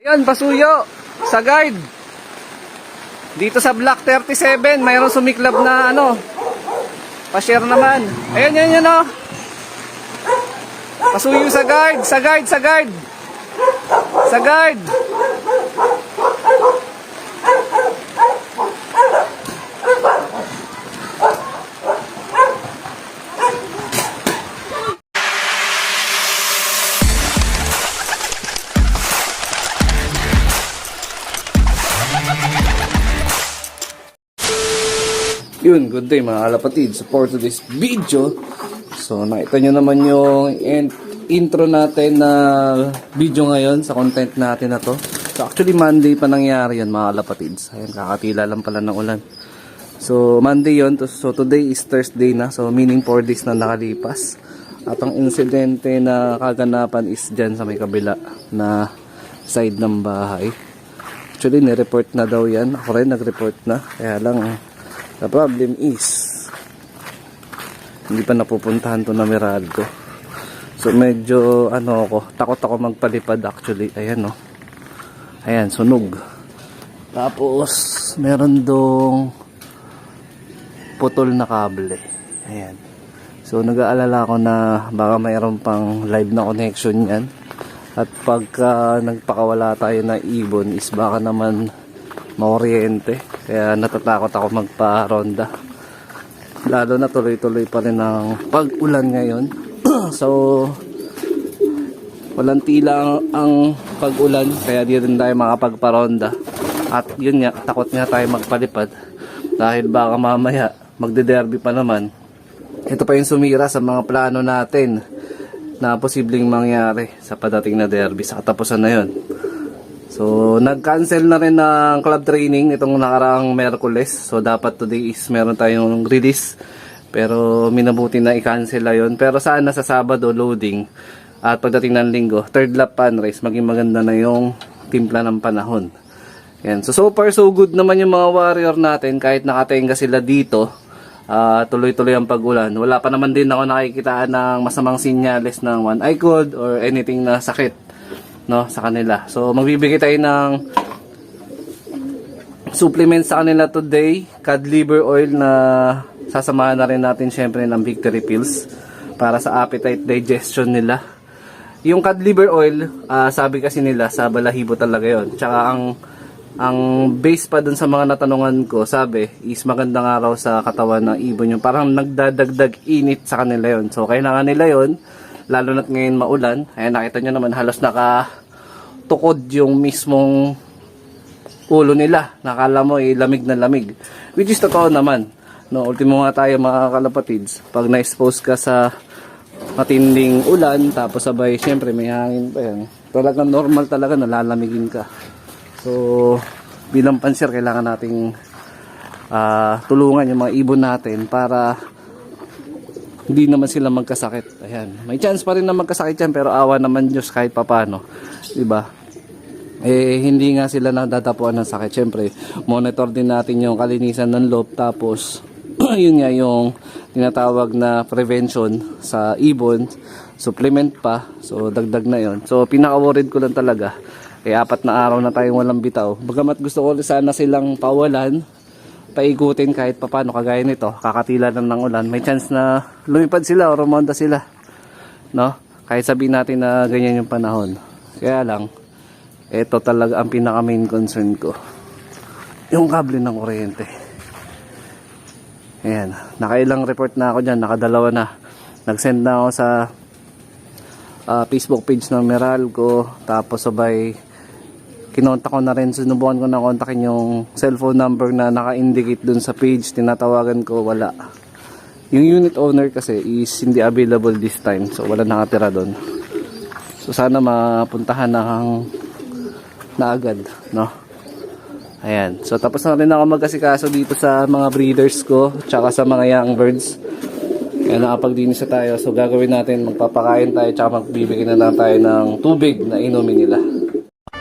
Yan, pasuyo sa guard. Dito sa Block 37, mayroong sumiklab na ano. Pa-share naman. Ayan, yan, yan, oh. Pasuyo sa guard, sa guard, sa guard. Sa guard. Yun, good day mga kalapatid. Support to this video. So, nakita nyo naman yung intro natin na video ngayon sa content natin na to. So, actually Monday pa nangyari yan mga kalapatids. Ayan, kakatila lang pala ng ulan. So, Monday yun. So, today is Thursday na. So, meaning 4 days na nakalipas. At ang insidente na kaganapan is dyan sa may kabila na side ng bahay. Actually, nireport na daw yan. Ako rin nag-report na. Kaya lang, the problem is hindi pa napupuntahan to na Meralco. So medyo takot ako magpalipad actually. Ayan ayan, sunog. Tapos meron dong putol na kable. Ayan. So nag-aalala ako na baka mayroon pang live na connection yan. At pagka nagpakawala tayo na ibon is baka naman maoriente. Kaya natatakot ako magpa-ronda. Lalo na tuloy-tuloy pa rin ang pag-ulan ngayon. So, walang tila ang pag-ulan. Kaya di rin tayo makapagpa-ronda. At yun nga, takot nga tayo magpalipad. Dahil baka mamaya, magde-derby pa naman. Ito pa yung sumira sa mga plano natin na posibleng mangyari sa padating na derby. Sa katapusan na yun. So, nag-cancel na rin ng club training itong nakaraang Merkules. So, dapat today is meron tayong release. Pero, minabuti na i-cancel na yun. Pero, sana sa Sabado, loading. At pagdating ng Linggo, third lap pan race, maging maganda na yung timpla ng panahon. Yan. So far, so good naman yung mga warrior natin. Kahit nakatenga sila dito, tuloy-tuloy ang pag-ulan. Wala pa naman din ako nakikitaan ng masamang sinyales ng one eye cold or anything na sakit sa kanila. So magbibigay tayo ng supplements sa kanila today. Cod liver oil na sasamahan na rin natin syempre ng victory pills para sa appetite digestion nila. Yung cod liver oil, sabi kasi nila sa balahibo talaga yon. Tsaka ang base pa dun sa mga natanungan ko, sabi is magandang araw sa katawan ng ibon yung parang nagdadagdag init sa kanila yon. So kailangan nila yon. Lalo na't ngayon maulan. Ayan, nakita nyo naman halos nakatukod yung mismong ulo nila. Nakala mo lamig na lamig. Which is totoo naman. Ultimo nga tayo mga kalapatids. Pag na-expose ka sa matinding ulan, tapos sabay syempre may hangin pa yan. Talagang normal talaga nalalamigin ka. So bilang panser kailangan nating tulungan yung mga ibon natin para hindi naman sila magkasakit. Ayan. May chance pa rin na magkasakit yan, pero awa naman Diyos kahit papano. Diba? Hindi nga sila nadadapuan ng sakit. Siyempre, monitor din natin yung kalinisan ng loob. Tapos, yun nga yung tinatawag na prevention sa ibon. Supplement pa. So, dagdag na yun. So, pinaka-worried ko lang talaga. 4 na araw na tayong walang bitaw. Bagamat gusto ko sana silang pawalan, paikutin kahit papano kagaya nito, kakatila lang ng ulan, may chance na lumipad sila o rumonda sila, kahit sabihin natin na ganyan yung panahon. Kaya lang, ito talaga ang pinaka main concern ko, yung kable ng kuryente. Ayan, nakailang report na ako dyan, nakadalawa na. Nag-send na ako sa Facebook page ng Meralco, tapos sabay kinontak ko na rin, sinubukan ko na kontakin yung cellphone number na naka-indicate dun sa page, tinatawagan ko, wala. Yung unit owner kasi is hindi available this time, so wala nakatira dun. So sana mapuntahan na agad, Ayan, so tapos na rin ako mag-asikaso dito sa mga breeders ko, tsaka sa mga young birds. Kaya nakapagdinis na tayo, so gagawin natin, magpapakain tayo, tsaka magbibigyan na lang tayo ng tubig na inumin nila.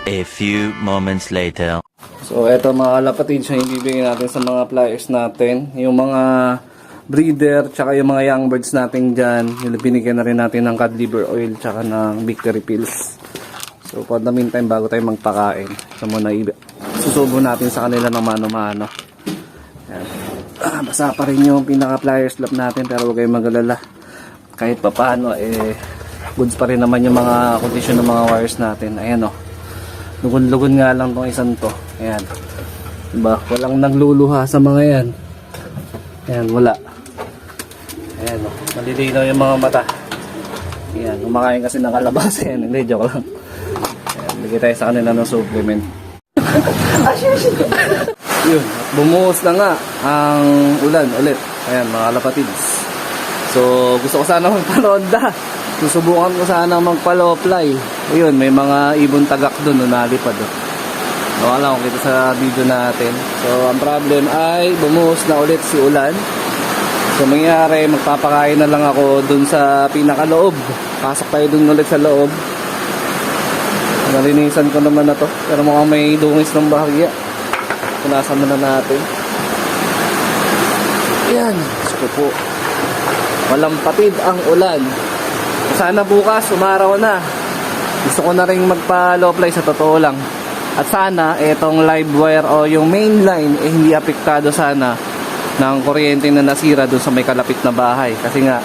A few moments later. So eto mga kalapatids yung ibibigay natin sa mga flyers natin. Yung mga breeder tsaka yung mga young birds natin dyan, binigyan na rin natin ng cod liver oil tsaka ng victory pills. So for the meantime, bago tayo magpakain, so muna susubo natin sa kanila ng mano-mano. Ayan. Basa pa rin yung pinaka pliers slab natin, pero huwag kayong mag-alala. Kahit pa paano, goods pa rin naman yung mga kondisyon ng mga wires natin. Ayan o. Lugon-lugon nga lang tong isang to. Ayan. Diba? Walang nagluluha sa mga yan. Ayan, wala. Ayan o. Malilinaw yung mga mata. Ayan, kumakain kasi ng kalabasa yan. Hindi, joke lang. Ayan, bigay tayo sa kanila ng supplement. Yun, bumuhos na nga ang ulan ulit. Ayan, mga kalapatids. So, gusto ko sana magparonda. Susubukan ko sana magpa-low-fly. Ayun, may mga ibon tagak doon no, nalipad. Wala akong kita sa video natin. So, ang problem ay bumuhos na ulit si ulan. So, mangyari, magpapakain na lang ako doon sa pinakaloob. Pasok tayo doon ulit sa loob. Nalinisan ko naman na to. Pero mukhang may dungis ng bahagya. Punasan na natin. Yan. Gusto po. Walang patid ang ulan. Sana bukas, umaraw na. Gusto ko na rin magpa-low fly sa totoo lang. At sana, itong live wire o yung main line, hindi apektado sana ng kuryente na nasira doon sa may kalapit na bahay. Kasi nga,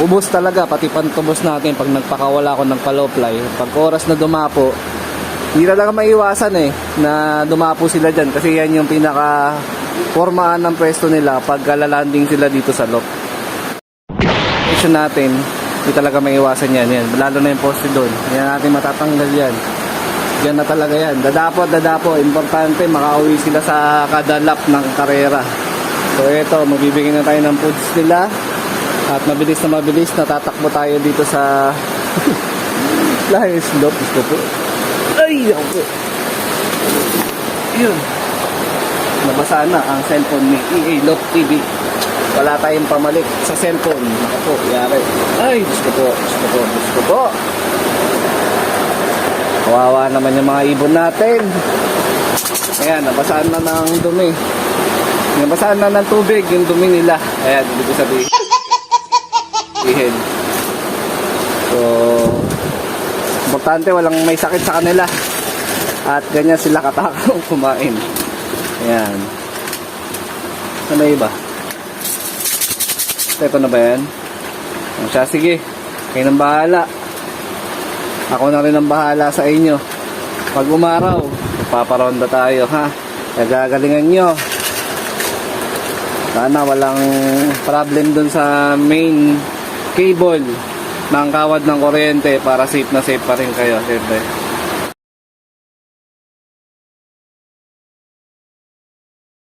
ubos talaga, pati pantubos natin pag nagpakawala ko ng pa-low fly. Pag oras na dumapo, hindi talaga maiwasan na dumapo sila dyan. Kasi yan yung pinaka formaan ng pwesto nila pag landing sila dito sa loft. Natin, hindi talaga maiwasan yan. Lalo na yung poste doon. Yan natin matatanggal yan. Yan na talaga yan. Dadapo. Importante, makauwi sila sa kada lap ng karera. So ito, magbibigay na tayo ng foods nila. At mabilis na tatakbo tayo dito sa Flyers Loft. Gusto po. Ay, ako. Yun. Nabasa na ang cellphone ni EA Loft TV. Wala tayong pamalit sa cellphone. Naka po, yari. Ay, gusto po. Kawawa naman yung mga ibon natin. Ayan, nabasaan na ng dumi. Nabasaan na ng tubig yung dumi nila. Ayan, dito sabihin. So, importante walang may sakit sa kanila. At ganyan sila katakang kumain. Ayan. Ano na iba? Ito na ba yan? Siya, sige. Kayo nang bahala. Ako na rin ang bahala sa inyo. Pag umaraw, paparonda tayo, ha? Nagagalingan nyo. Sana walang problem dun sa main cable ng kawad ng kuryente para safe na safe pa rin kayo. Siyempre.